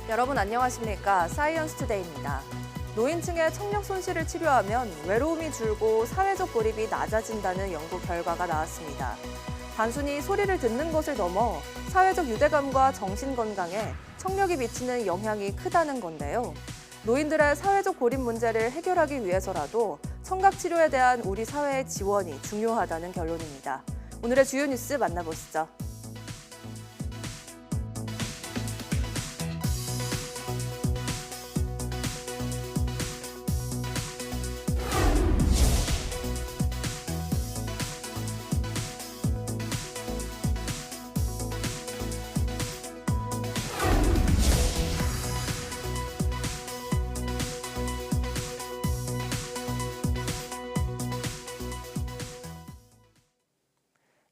여러분 안녕하십니까? 사이언스 투데이입니다. 노인층의 청력 손실을 치료하면 외로움이 줄고 사회적 고립이 낮아진다는 연구 결과가 나왔습니다. 단순히 소리를 듣는 것을 넘어 사회적 유대감과 정신 건강에 청력이 미치는 영향이 크다는 건데요. 노인들의 사회적 고립 문제를 해결하기 위해서라도 청각 치료에 대한 우리 사회의 지원이 중요하다는 결론입니다. 오늘의 주요 뉴스 만나보시죠.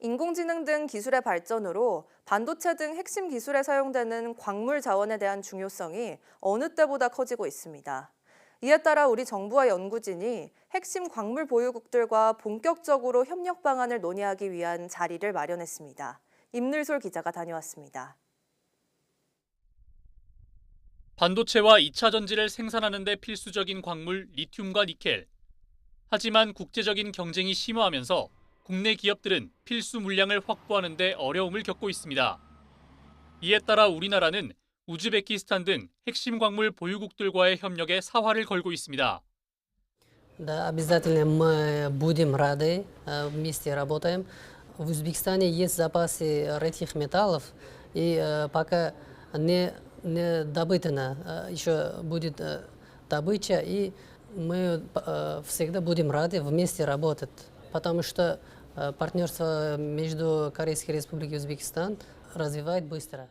인공지능 등 기술의 발전으로 반도체 등 핵심 기술에 사용되는 광물 자원에 대한 중요성이 어느 때보다 커지고 있습니다. 이에 따라 우리 정부와 연구진이 핵심 광물 보유국들과 본격적으로 협력 방안을 논의하기 위한 자리를 마련했습니다. 임늘솔 기자가 다녀왔습니다. 반도체와 2차 전지를 생산하는 데 필수적인 광물 리튬과 니켈. 하지만 국제적인 경쟁이 심화하면서 국내 기업들은 필수 물량을 확보하는 데 어려움을 겪고 있습니다. 이에 따라 우리나라는 우즈베키스탄 등 핵심 광물 보유국들과의 협력에 사활을 걸고 있습니다. Да, обязательно мы будем рады вместе работаем. В Узбекистане есть запасы редких металлов, и пока не добытана, еще будет добыча, и мы всегда будем рады вместе работать, потому что партнерство между Корейской Республикой и Узбекистан развивает быстро.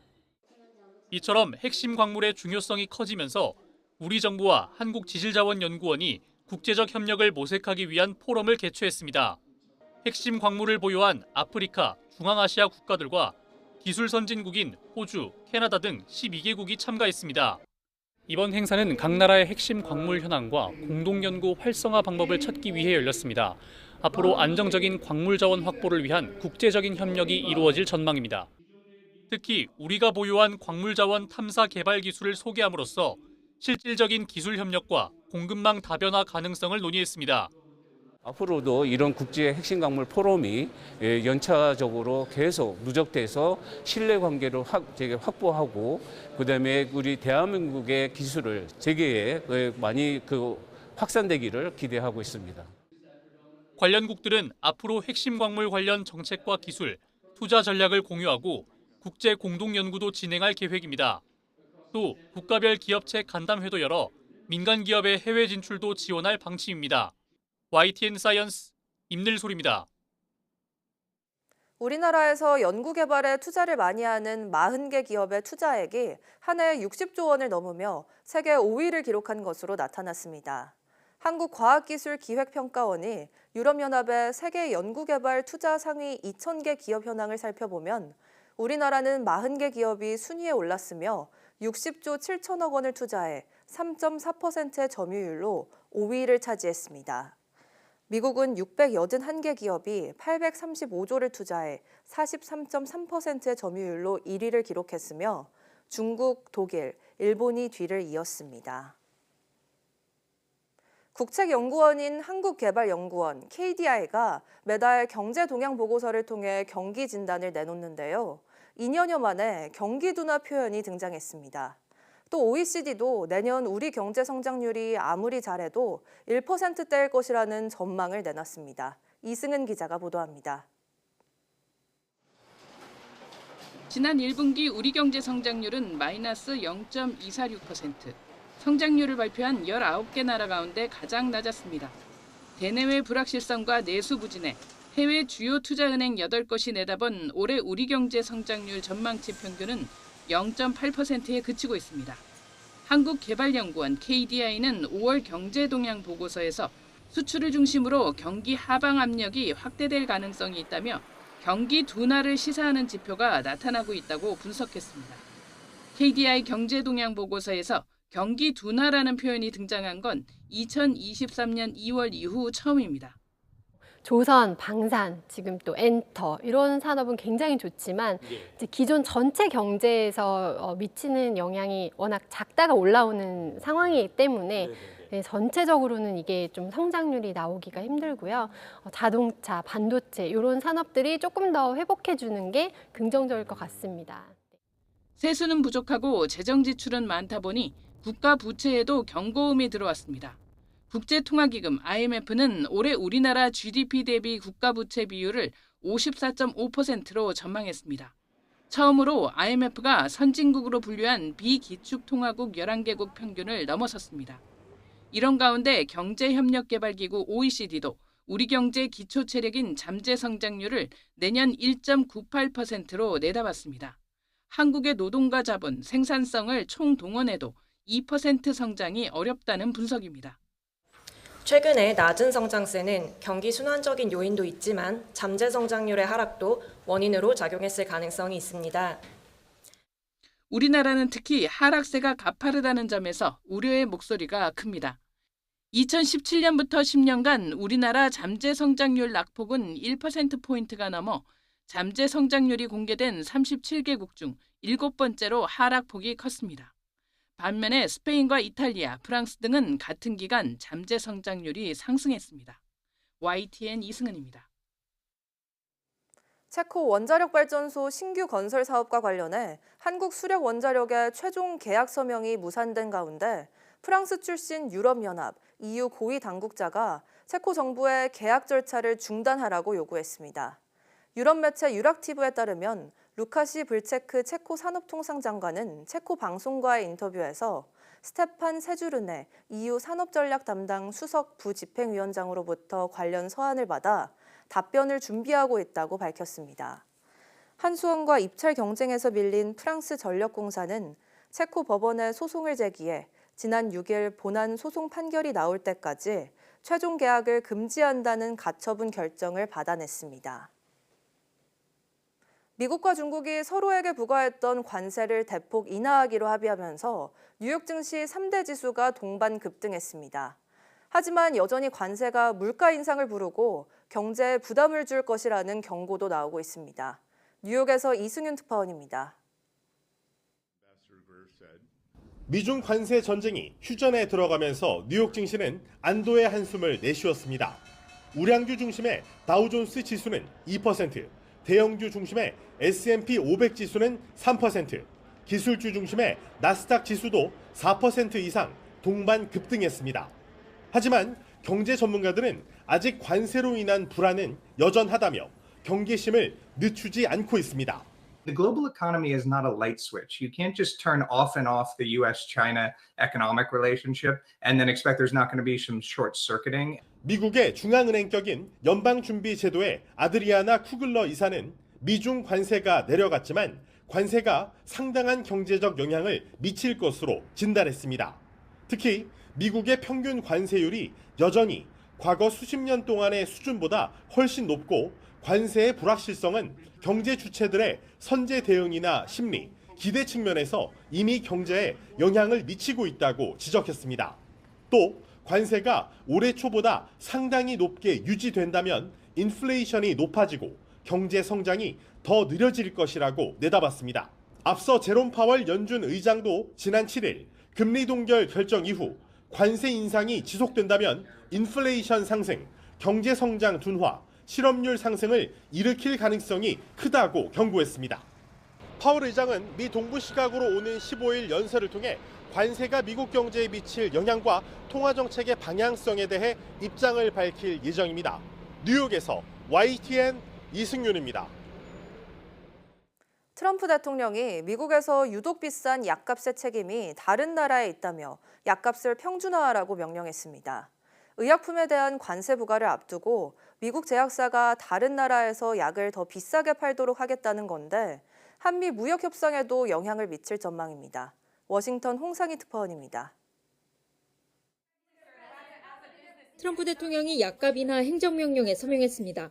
이처럼 핵심 광물의 중요성이 커지면서 우리 정부와 한국지질자원연구원이 국제적 협력을 모색하기 위한 포럼을 개최했습니다. 핵심 광물을 보유한 아프리카, 중앙아시아 국가들과 기술 선진국인 호주, 캐나다 등 12개국이 참가했습니다. 이번 행사는 각 나라의 핵심 광물 현황과 공동 연구 활성화 방법을 찾기 위해 열렸습니다. 앞으로 안정적인 광물 자원 확보를 위한 국제적인 협력이 이루어질 전망입니다. 특히 우리가 보유한 광물 자원 탐사 개발 기술을 소개함으로써 실질적인 기술 협력과 공급망 다변화 가능성을 논의했습니다. 앞으로도 이런 국제 핵심 광물 포럼이 연차적으로 계속 누적돼서 신뢰 관계를 확보하고 그다음에 우리 대한민국의 기술을 세계에 많이 확산되기를 기대하고 있습니다. 관련국들은 앞으로 핵심 광물 관련 정책과 기술, 투자 전략을 공유하고 국제 공동 연구도 진행할 계획입니다. 또 국가별 기업체 간담회도 열어 민간 기업의 해외 진출도 지원할 방침입니다. YTN 사이언스 임늘솔입니다. 우리나라에서 연구개발에 투자를 많이 하는 40개 기업의 투자액이 한 해 60조 원을 넘으며 세계 5위를 기록한 것으로 나타났습니다. 한국과학기술기획평가원이 유럽연합의 세계 연구개발 투자 상위 2,000개 기업 현황을 살펴보면 우리나라는 40개 기업이 순위에 올랐으며 60조 7천억 원을 투자해 3.4%의 점유율로 5위를 차지했습니다. 미국은 681개 기업이 835조를 투자해 43.3%의 점유율로 1위를 기록했으며 중국, 독일, 일본이 뒤를 이었습니다. 국책연구원인 한국개발연구원 KDI가 매달 경제 동향 보고서를 통해 경기 진단을 내놓는데요. 2년여 만에 경기 둔화 표현이 등장했습니다. 또 OECD도 내년 우리 경제 성장률이 아무리 잘해도 1%대일 것이라는 전망을 내놨습니다. 이승은 기자가 보도합니다. 지난 1분기 우리 경제 성장률은 마이너스 0.246%. 성장률을 발표한 19개 나라 가운데 가장 낮았습니다. 대내외 불확실성과 내수 부진에 해외 주요 투자은행 8곳이 내다본 올해 우리 경제 성장률 전망치 평균은 0.8%에 그치고 있습니다. 한국개발연구원 KDI는 5월 경제 동향 보고서에서 수출을 중심으로 경기 하방 압력이 확대될 가능성이 있다며 경기 둔화를 시사하는 지표가 나타나고 있다고 분석했습니다. KDI 경제동향 보고서에서 경기 둔화라는 표현이 등장한 건 2023년 2월 이후 처음입니다. 조선, 방산, 지금 또 엔터 이런 산업은 굉장히 좋지만 이제 기존 전체 경제에서 미치는 영향이 워낙 작다가 올라오는 상황이기 때문에 네, 전체적으로는 이게 좀 성장률이 나오기가 힘들고요. 자동차, 반도체 이런 산업들이 조금 더 회복해 주는 게 긍정적일 것 같습니다. 세수는 부족하고 재정 지출은 많다 보니 국가 부채에도 경고음이 들어왔습니다. 국제통화기금 IMF는 올해 우리나라 GDP 대비 국가 부채 비율을 54.5%로 전망했습니다. 처음으로 IMF가 선진국으로 분류한 비기축통화국 11개국 평균을 넘어섰습니다. 이런 가운데 경제협력개발기구 OECD도 우리 경제 기초 체력인 잠재 성장률을 내년 1.98%로 내다봤습니다. 한국의 노동과 자본, 생산성을 총동원해도 2% 성장이 어렵다는 분석입니다. 최근에 낮은 성장세는 경기 순환적인 요인도 있지만 잠재 성장률의 하락도 원인으로 작용했을 가능성이 있습니다. 우리나라는 특히 하락세가 가파르다는 점에서 우려의 목소리가 큽니다. 2017년부터 10년간 우리나라 잠재 성장률 낙폭은 1%포인트가 넘어 잠재 성장률이 공개된 37개국 중 7번째로 하락폭이 컸습니다. 반면에 스페인과 이탈리아, 프랑스 등은 같은 기간 잠재 성장률이 상승했습니다. YTN 이승은입니다. 체코 원자력 발전소 신규 건설 사업과 관련해 한국 수력 원자력의 최종 계약 서명이 무산된 가운데 프랑스 출신 유럽연합, EU 고위 당국자가 체코 정부에 계약 절차를 중단하라고 요구했습니다. 유럽 매체 유락티브에 따르면 루카시 불체크 체코 산업통상장관은 체코 방송과의 인터뷰에서 스테판 세주르네 EU 산업전략 담당 수석 부집행위원장으로부터 관련 서한을 받아 답변을 준비하고 있다고 밝혔습니다. 한수원과 입찰 경쟁에서 밀린 프랑스 전력공사는 체코 법원에 소송을 제기해 지난 6일 본안 소송 판결이 나올 때까지 최종 계약을 금지한다는 가처분 결정을 받아냈습니다. 미국과 중국이 서로에게 부과했던 관세를 대폭 인하하기로 합의하면서 뉴욕 증시 3대 지수가 동반 급등했습니다. 하지만 여전히 관세가 물가 인상을 부르고 경제에 부담을 줄 것이라는 경고도 나오고 있습니다. 뉴욕에서 이승윤 특파원입니다. 미중 관세 전쟁이 휴전에 들어가면서 뉴욕 증시는 안도의 한숨을 내쉬었습니다. 우량주 중심의 다우존스 지수는 2%, 대형주 중심의 S&P 500 지수는 3%, 기술주 중심의 나스닥 지수도 4% 이상 동반 급등했습니다. 하지만 경제 전문가들은 아직 관세로 인한 불안은 여전하다며 경계심을 늦추지 않고 있습니다. The global economy is not a light switch. You can't just turn off and off the US-China economic relationship and then expect there's not going to be some short-circuiting. 미국의 중앙은행격인 연방준비제도의 아드리아나 쿠글러 이사는 미중 관세가 내려갔지만 관세가 상당한 경제적 영향을 미칠 것으로 진단했습니다. 특히 미국의 평균 관세율이 여전히 과거 수십 년 동안의 수준보다 훨씬 높고 관세의 불확실성은 경제 주체들의 선제 대응이나 심리, 기대 측면에서 이미 경제에 영향을 미치고 있다고 지적했습니다. 또 관세가 올해 초보다 상당히 높게 유지된다면 인플레이션이 높아지고 경제 성장이 더 느려질 것이라고 내다봤습니다. 앞서 제롬 파월 연준 의장도 지난 7일 금리 동결 결정 이후 관세 인상이 지속된다면 인플레이션 상승, 경제 성장 둔화, 실업률 상승을 일으킬 가능성이 크다고 경고했습니다. 파월 의장은 미 동부 시각으로 오는 15일 연설을 통해 관세가 미국 경제에 미칠 영향과 통화 정책의 방향성에 대해 입장을 밝힐 예정입니다. 뉴욕에서 YTN 이승윤입니다. 트럼프 대통령이 미국에서 유독 비싼 약값의 책임이 다른 나라에 있다며 약값을 평준화하라고 명령했습니다. 의약품에 대한 관세 부과를 앞두고 미국 제약사가 다른 나라에서 약을 더 비싸게 팔도록 하겠다는 건데 한미 무역 협상에도 영향을 미칠 전망입니다. 워싱턴 홍상희 특파원입니다. 트럼프 대통령이 약값 인하 행정명령에 서명했습니다.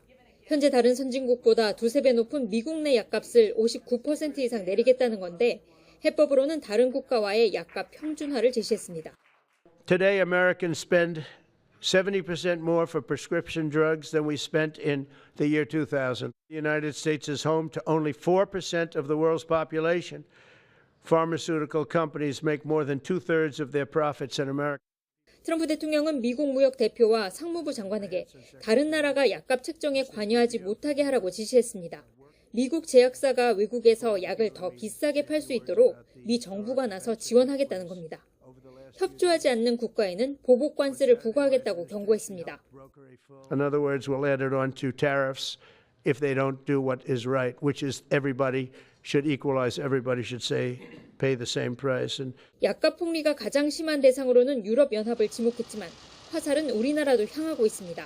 현재 다른 선진국보다 두세 배 높은 미국 내 약값을 59% 이상 내리겠다는 건데 해법으로는 다른 국가와의 약값 평준화를 제시했습니다. Today, Americans spend 70% more for prescription drugs than we spent in the year 2000. The United States is home to only 4% of the world's population. Pharmaceutical companies make more than 2/3 of their profits in America. 트럼프 대통령은 미국 무역 대표와 상무부 장관에게 다른 나라가 약값 책정에 관여하지 못하게 하라고 지시했습니다. 미국 제약사가 외국에서 약을 더 비싸게 팔 수 있도록 미 정부가 나서 지원하겠다는 겁니다. 협조하지 않는 국가에는 보복 관세를 부과하겠다고 경고했습니다. In other words, we'll add it on to tariffs if they don't do what is right, which is everybody should equalize. Everybody should pay the same price. And 약값 폭리가 가장 심한 대상으로는 유럽연합을 지목했지만 화살은 우리나라도 향하고 있습니다.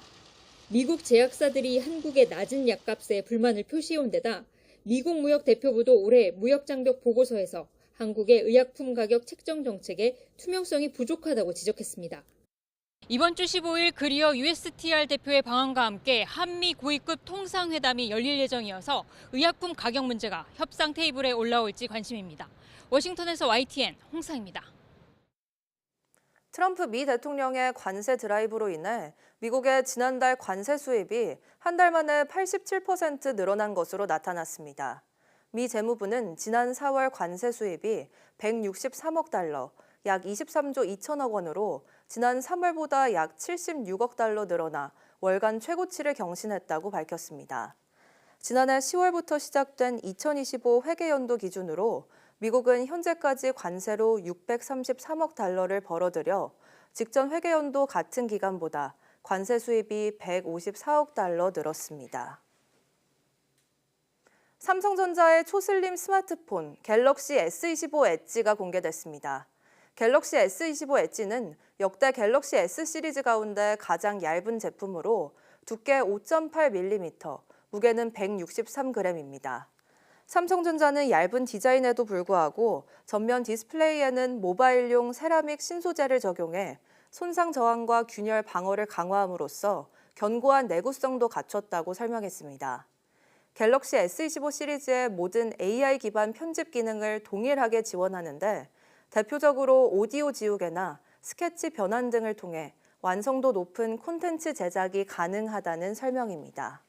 미국 제약사들이 한국의 낮은 약값에 불만을 표시해온 데다 미국 무역 대표부도 올해 무역장벽 보고서에서 한국의 의약품 가격 책정 정책의 투명성이 부족하다고 지적했습니다. 이번 주 15일 그리어 USTR 대표의 방한과 함께 한미 고위급 통상회담이 열릴 예정이어서 의약품 가격 문제가 협상 테이블에 올라올지 관심입니다. 워싱턴에서 YTN 홍상입니다. 트럼프 미 대통령의 관세 드라이브로 인해 미국의 지난달 관세 수입이 한 달 만에 87% 늘어난 것으로 나타났습니다. 미 재무부는 지난 4월 관세 수입이 163억 달러, 약 23조 2천억 원으로 지난 3월보다 약 76억 달러 늘어나 월간 최고치를 경신했다고 밝혔습니다. 지난해 10월부터 시작된 2025 회계연도 기준으로 미국은 현재까지 관세로 633억 달러를 벌어들여 직전 회계연도 같은 기간보다 관세 수입이 154억 달러 늘었습니다. 삼성전자의 초슬림 스마트폰 갤럭시 S25 엣지가 공개됐습니다. 갤럭시 S25 엣지는 역대 갤럭시 S 시리즈 가운데 가장 얇은 제품으로 두께 5.8mm, 무게는 163g입니다. 삼성전자는 얇은 디자인에도 불구하고 전면 디스플레이에는 모바일용 세라믹 신소재를 적용해 손상 저항과 균열 방어를 강화함으로써 견고한 내구성도 갖췄다고 설명했습니다. 갤럭시 S25 시리즈의 모든 AI 기반 편집 기능을 동일하게 지원하는데 대표적으로 오디오 지우개나 스케치 변환 등을 통해 완성도 높은 콘텐츠 제작이 가능하다는 설명입니다.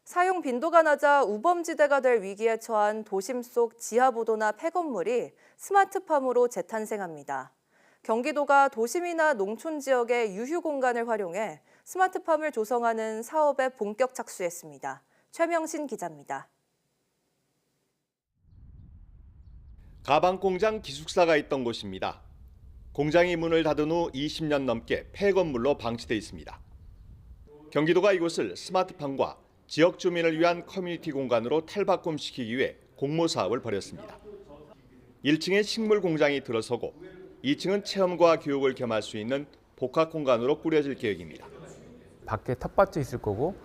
사용 빈도가 낮아 우범지대가 될 위기에 처한 도심 속 지하보도나 폐건물이 스마트팜으로 재탄생합니다. 경기도가 도심이나 농촌 지역의 유휴 공간을 활용해 스마트팜을 조성하는 사업에 본격 착수했습니다. 최명신 기자입니다. 가방 공장 기숙사가 있던 곳입니다. 공장이 문을 닫은 후 20년 넘게 폐건물로 방치돼 있습니다. 경기도가 이곳을 스마트팜과 지역 주민을 위한 커뮤니티 공간으로 탈바꿈시키기 위해 공모 사업을 벌였습니다. 1층에 식물 공장이 들어서고 2층은 체험과 교육을 겸할 수 있는 복합 공간으로 꾸려질 계획입니다. 밖에 텃밭도 있을 거고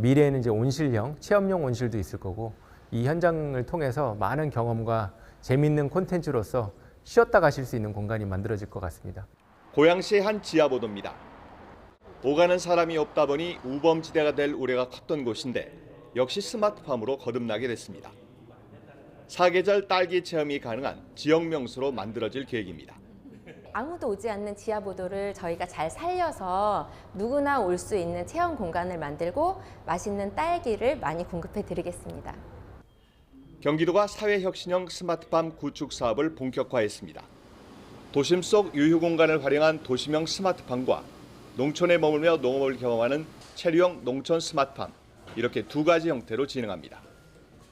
미래에는 이제 온실형, 체험용 온실도 있을 거고 이 현장을 통해서 많은 경험과 재미있는 콘텐츠로서 쉬었다 가실 수 있는 공간이 만들어질 것 같습니다. 고양시의 한 지하보도입니다. 오가는 사람이 없다 보니 우범지대가 될 우려가 컸던 곳인데 역시 스마트팜으로 거듭나게 됐습니다. 사계절 딸기 체험이 가능한 지역 명소로 만들어질 계획입니다. 아무도 오지 않는 지하보도를 저희가 잘 살려서 누구나 올 수 있는 체험 공간을 만들고 맛있는 딸기를 많이 공급해 드리겠습니다. 경기도가 사회혁신형 스마트팜 구축 사업을 본격화했습니다. 도심 속 유휴 공간을 활용한 도심형 스마트팜과 농촌에 머물며 농업을 경험하는 체류형 농촌 스마트팜, 이렇게 두 가지 형태로 진행합니다.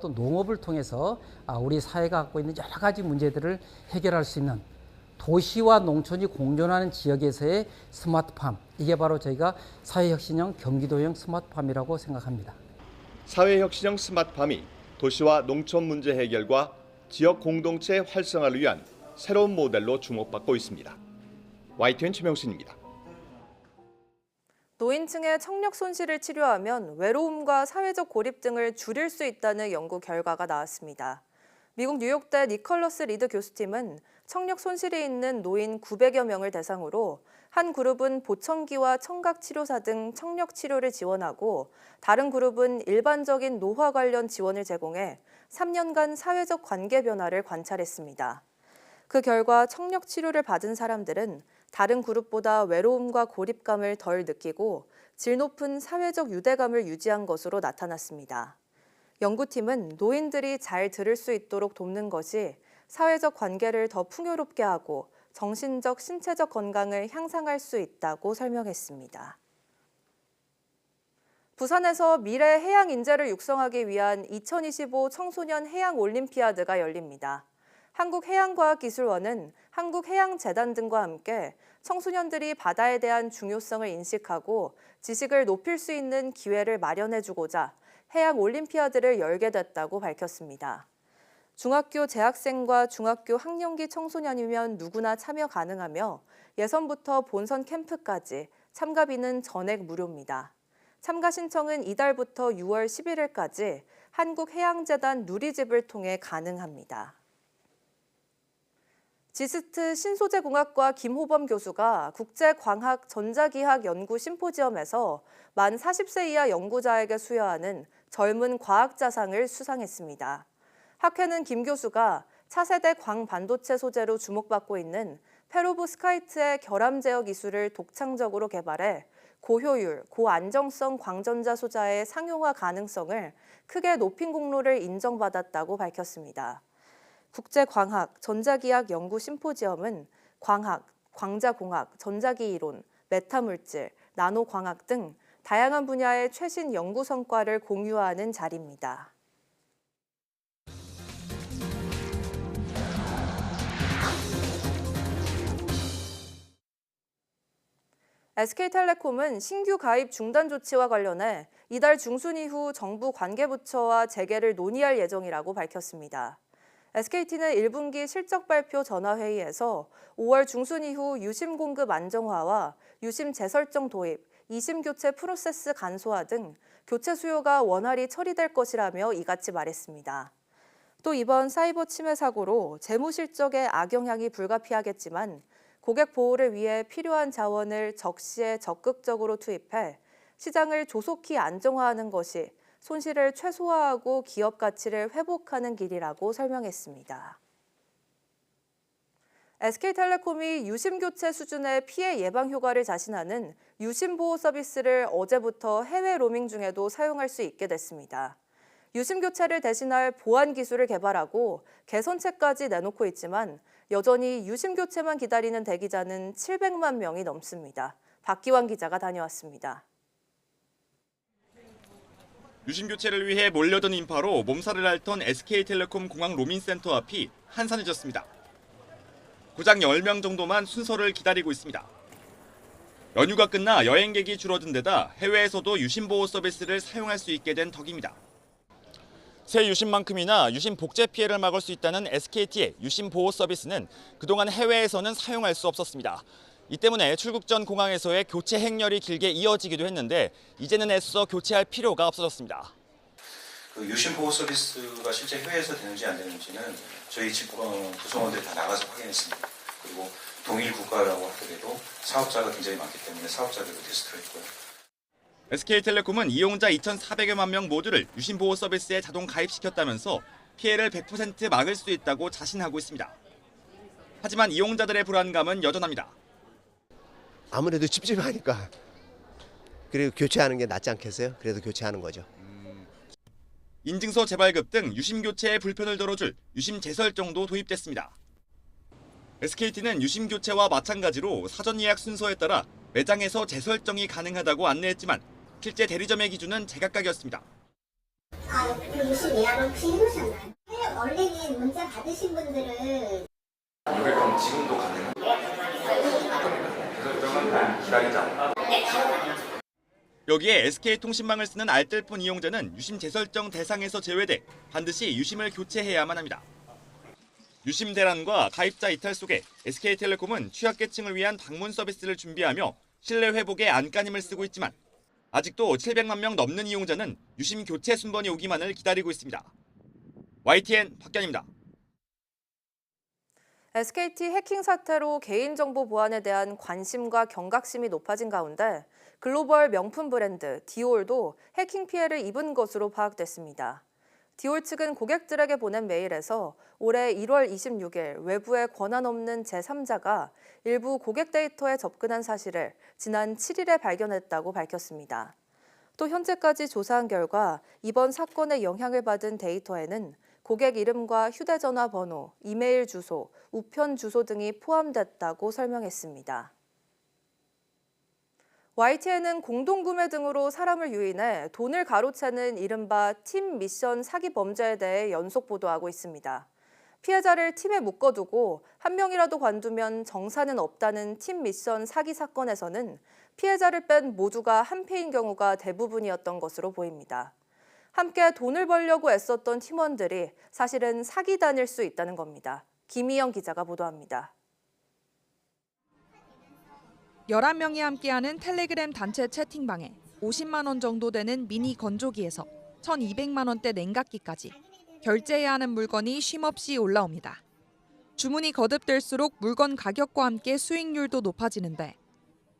또 농업을 통해서 우리 사회가 갖고 있는 여러 가지 문제들을 해결할 수 있는 도시와 농촌이 공존하는 지역에서의 스마트팜, 이게 바로 저희가 사회혁신형 경기도형 스마트팜이라고 생각합니다. 사회혁신형 스마트팜이 도시와 농촌 문제 해결과 지역 공동체 활성화를 위한 새로운 모델로 주목받고 있습니다. YTN 최명신입니다. 노인층의 청력 손실을 치료하면 외로움과 사회적 고립 등을 줄일 수 있다는 연구 결과가 나왔습니다. 미국 뉴욕대 니컬러스 리드 교수팀은 청력 손실이 있는 노인 900여 명을 대상으로 한 그룹은 보청기와 청각치료사 등 청력치료를 지원하고 다른 그룹은 일반적인 노화 관련 지원을 제공해 3년간 사회적 관계 변화를 관찰했습니다. 그 결과 청력치료를 받은 사람들은 다른 그룹보다 외로움과 고립감을 덜 느끼고 질 높은 사회적 유대감을 유지한 것으로 나타났습니다. 연구팀은 노인들이 잘 들을 수 있도록 돕는 것이 사회적 관계를 더 풍요롭게 하고 정신적, 신체적 건강을 향상할 수 있다고 설명했습니다. 부산에서 미래 해양 인재를 육성하기 위한 2025 청소년 해양 올림피아드가 열립니다. 한국해양과학기술원은 한국해양재단 등과 함께 청소년들이 바다에 대한 중요성을 인식하고 지식을 높일 수 있는 기회를 마련해주고자 해양 올림피아드를 열게 됐다고 밝혔습니다. 중학교 재학생과 중학교 학령기 청소년이면 누구나 참여 가능하며 예선부터 본선 캠프까지 참가비는 전액 무료입니다. 참가 신청은 이달부터 6월 11일까지 한국해양재단 누리집을 통해 가능합니다. 지스트 신소재공학과 김호범 교수가 국제광학 전자기학 연구 심포지엄에서 만 40세 이하 연구자에게 수여하는 젊은 과학자상을 수상했습니다. 학회는 김 교수가 차세대 광반도체 소재로 주목받고 있는 페로브스카이트의 결함 제어 기술을 독창적으로 개발해 고효율, 고안정성 광전자 소자의 상용화 가능성을 크게 높인 공로를 인정받았다고 밝혔습니다. 국제광학 전자기학 연구 심포지엄은 광학, 광자공학, 전자기 이론, 메타물질, 나노광학 등 다양한 분야의 최신 연구 성과를 공유하는 자리입니다. SK텔레콤은 신규 가입 중단 조치와 관련해 이달 중순 이후 정부 관계부처와 재개를 논의할 예정이라고 밝혔습니다. SKT는 1분기 실적 발표 전화회의에서 5월 중순 이후 유심 공급 안정화와 유심 재설정 도입, 이심 교체 프로세스 간소화 등 교체 수요가 원활히 처리될 것이라며 이같이 말했습니다. 또 이번 사이버 침해 사고로 재무 실적에 악영향이 불가피하겠지만 고객 보호를 위해 필요한 자원을 적시에 적극적으로 투입해 시장을 조속히 안정화하는 것이 손실을 최소화하고 기업 가치를 회복하는 길이라고 설명했습니다. SK텔레콤이 유심 교체 수준의 피해 예방 효과를 자신하는 유심 보호 서비스를 어제부터 해외 로밍 중에도 사용할 수 있게 됐습니다. 유심 교체를 대신할 보안 기술을 개발하고 개선책까지 내놓고 있지만 여전히 유심 교체만 기다리는 대기자는 700만 명이 넘습니다. 박기환 기자가 다녀왔습니다. 유심 교체를 위해 몰려든 인파로 몸살을 앓던 SK텔레콤 공항 로밍센터 앞이 한산해졌습니다. 고작 10명 정도만 순서를 기다리고 있습니다. 연휴가 끝나 여행객이 줄어든 데다 해외에서도 유심 보호 서비스를 사용할 수 있게 된 덕입니다. 새 유심만큼이나 유심 복제 피해를 막을 수 있다는 SKT의 유심 보호 서비스는 그동안 해외에서는 사용할 수 없었습니다. 이 때문에 출국 전 공항에서의 교체 행렬이 길게 이어지기도 했는데 이제는 애써 교체할 필요가 없어졌습니다. 그 유심 보호 서비스가 실제 해외에서 되는지 안 되는지는 저희 구성원들이 다 나가서 확인했습니다. 그리고 동일 국가라고 하더라도 사업자가 굉장히 많기 때문에 사업자들도 테스트를 했고요. SK텔레콤은 이용자 2,400여만 명 모두를 유심 보호 서비스에 자동 가입시켰다면서 피해를 100% 막을 수 있다고 자신하고 있습니다. 하지만 이용자들의 불안감은 여전합니다. 아무래도 찝찝하니까 그리고 교체하는 게 낫지 않겠어요? 그래도 교체하는 거죠. 인증서 재발급 등 유심 교체에 불편을 덜어줄 유심 재설정도 도입됐습니다. SKT는 유심 교체와 마찬가지로 사전 예약 순서에 따라 매장에서 재설정이 가능하다고 안내했지만 실제 대리점의 기준은 제각각이었습니다. 유심 예약을 혹시 해놓으셨나요? 원래는 문자 받으신 분들은 이게 그럼 지금도 가능해요? 재설정은 기다리자. 여기에 SK통신망을 쓰는 알뜰폰 이용자는 유심 재설정 대상에서 제외돼 반드시 유심을 교체해야만 합니다. 유심 대란과 가입자 이탈 속에 SK텔레콤은 취약계층을 위한 방문 서비스를 준비하며 신뢰 회복에 안간힘을 쓰고 있지만 아직도 700만 명 넘는 이용자는 유심 교체 순번이 오기만을 기다리고 있습니다. YTN 박견입니다. SKT 해킹 사태로 개인정보 보안에 대한 관심과 경각심이 높아진 가운데 글로벌 명품 브랜드 디올도 해킹 피해를 입은 것으로 파악됐습니다. 디올 측은 고객들에게 보낸 메일에서 올해 1월 26일 외부에 권한 없는 제3자가 일부 고객 데이터에 접근한 사실을 지난 7일에 발견했다고 밝혔습니다. 또 현재까지 조사한 결과 이번 사건의 영향을 받은 데이터에는 고객 이름과 휴대전화 번호, 이메일 주소, 우편 주소 등이 포함됐다고 설명했습니다. YTN은 공동구매 등으로 사람을 유인해 돈을 가로채는 이른바 팀 미션 사기 범죄에 대해 연속 보도하고 있습니다. 피해자를 팀에 묶어두고 한 명이라도 관두면 정산은 없다는 팀 미션 사기 사건에서는 피해자를 뺀 모두가 한패인 경우가 대부분이었던 것으로 보입니다. 함께 돈을 벌려고 애썼던 팀원들이 사실은 사기단일 수 있다는 겁니다. 김희영 기자가 보도합니다. 11명이 함께하는 텔레그램 단체 채팅방에 50만 원 정도 되는 미니 건조기에서 1,200만 원대 냉각기까지 결제해야 하는 물건이 쉼없이 올라옵니다. 주문이 거듭될수록 물건 가격과 함께 수익률도 높아지는데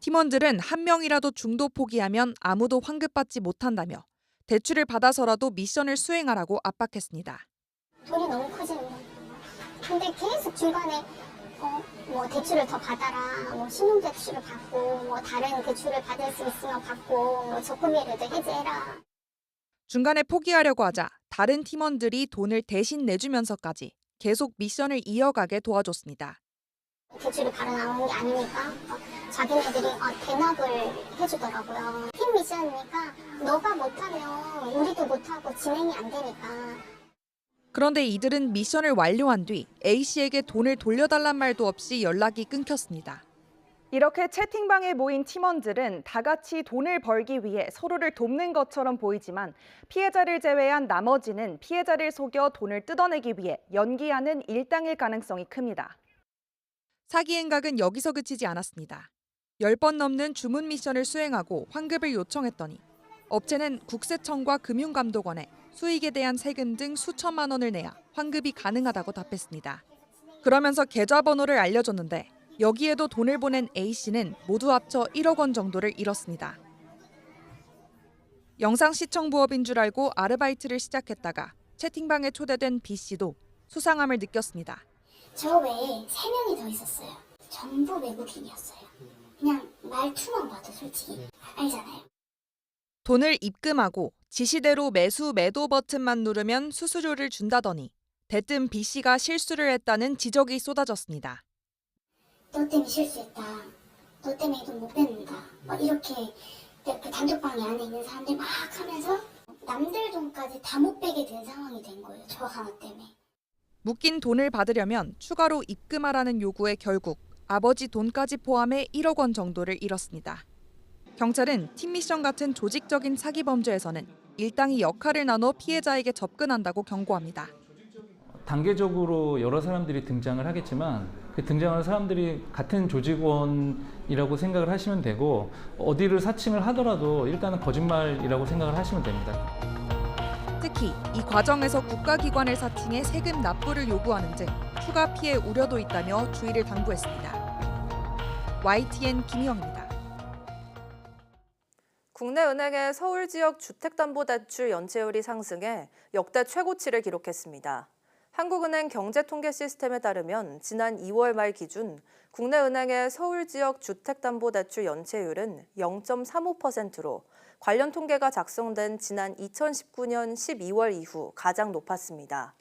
팀원들은 한 명이라도 중도 포기하면 아무도 환급받지 못한다며 대출을 받아서라도 미션을 수행하라고 압박했습니다. 돈이 너무 커지는 거예요. 근데 계속 중간에 뭐 대출을 더 받아라, 뭐 신용대출을 받고, 뭐 다른 대출을 받을 수 있으면 받고, 뭐 적금이라도 해지해라. 중간에 포기하려고 하자 다른 팀원들이 돈을 대신 내주면서까지 계속 미션을 이어가게 도와줬습니다. 대출이 바로 나오는 게 아니니까 자기네들이 대납을 해주더라고요. 팀 미션이니까 너가 못하면 우리도 못하고 진행이 안 되니까. 그런데 이들은 미션을 완료한 뒤 A씨에게 돈을 돌려달란 말도 없이 연락이 끊겼습니다. 이렇게 채팅방에 모인 팀원들은 다 같이 돈을 벌기 위해 서로를 돕는 것처럼 보이지만 피해자를 제외한 나머지는 피해자를 속여 돈을 뜯어내기 위해 연기하는 일당일 가능성이 큽니다. 사기 행각은 여기서 그치지 않았습니다. 10번 넘는 주문 미션을 수행하고 환급을 요청했더니 업체는 국세청과 금융감독원에 수익에 대한 세금 등 수천만 원을 내야 환급이 가능하다고 답했습니다. 그러면서 계좌번호를 알려줬는데 여기에도 돈을 보낸 A씨는 모두 합쳐 1억 원 정도를 잃었습니다. 영상시청부업인 줄 알고 아르바이트를 시작했다가 채팅방에 초대된 B씨도 수상함을 느꼈습니다. 저 외에 3명이 더 있었어요. 전부 외국인이었어요. 그냥 말투만 봐도 솔직히 알잖아요. 돈을 입금하고 지시대로 매수 매도 버튼만 누르면 수수료를 준다더니 대뜸 B씨가 실수를 했다는 지적이 쏟아졌습니다. 너 때문에 실수했다. 너 때문에 돈 못 뺏는다. 이렇게 그 단톡방에 안에 있는 사람들 막 하면서 남들 돈까지 다 못 빼게 된 상황이 된 거예요. 저 하나 때문에. 묶인 돈을 받으려면 추가로 입금하라는 요구에 결국 아버지 돈까지 포함해 1억 원 정도를 잃었습니다. 경찰은 팀미션 같은 조직적인 사기 범죄에서는 일당이 역할을 나눠 피해자에게 접근한다고 경고합니다. 단계적으로 여러 사람들이 등장을 하겠지만 그 등장하는 사람들이 같은 조직원이라고 생각을 하시면 되고 어디를 사칭을 하더라도 일단은 거짓말이라고 생각을 하시면 됩니다. 특히 이 과정에서 국가기관을 사칭해 세금 납부를 요구하는 등 추가 피해 우려도 있다며 주의를 당부했습니다. YTN 김희영입니다. 국내 은행의 서울 지역 주택담보대출 연체율이 상승해 역대 최고치를 기록했습니다. 한국은행 경제통계시스템에 따르면 지난 2월 말 기준 국내 은행의 서울 지역 주택담보대출 연체율은 0.35%로 관련 통계가 작성된 지난 2019년 12월 이후 가장 높았습니다.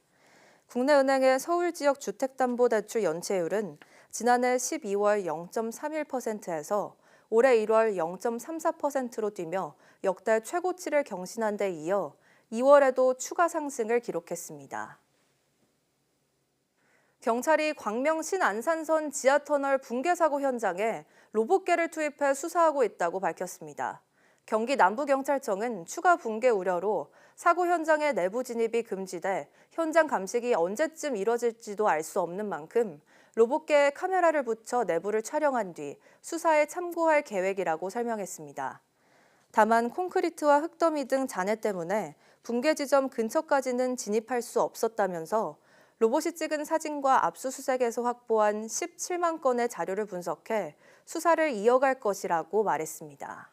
국내 은행의 서울 지역 주택담보대출 연체율은 지난해 12월 0.31%에서 올해 1월 0.34%로 뛰며 역대 최고치를 경신한 데 이어 2월에도 추가 상승을 기록했습니다. 경찰이 광명 신안산선 지하터널 붕괴 사고 현장에 로봇개를 투입해 수사하고 있다고 밝혔습니다. 경기 남부경찰청은 추가 붕괴 우려로 사고 현장의 내부 진입이 금지돼 현장 감식이 언제쯤 이뤄질지도 알 수 없는 만큼 로봇개에 카메라를 붙여 내부를 촬영한 뒤 수사에 참고할 계획이라고 설명했습니다. 다만 콘크리트와 흙더미 등 잔해 때문에 붕괴 지점 근처까지는 진입할 수 없었다면서 로봇이 찍은 사진과 압수수색에서 확보한 17만 건의 자료를 분석해 수사를 이어갈 것이라고 말했습니다.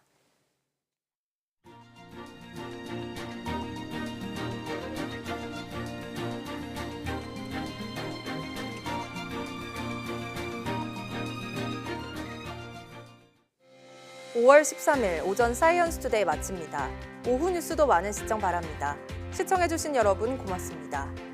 (5월 13일) 오전 사이언스 투데이 마칩니다. 오후 뉴스도 많은 시청 바랍니다. 시청해주신 여러분 고맙습니다.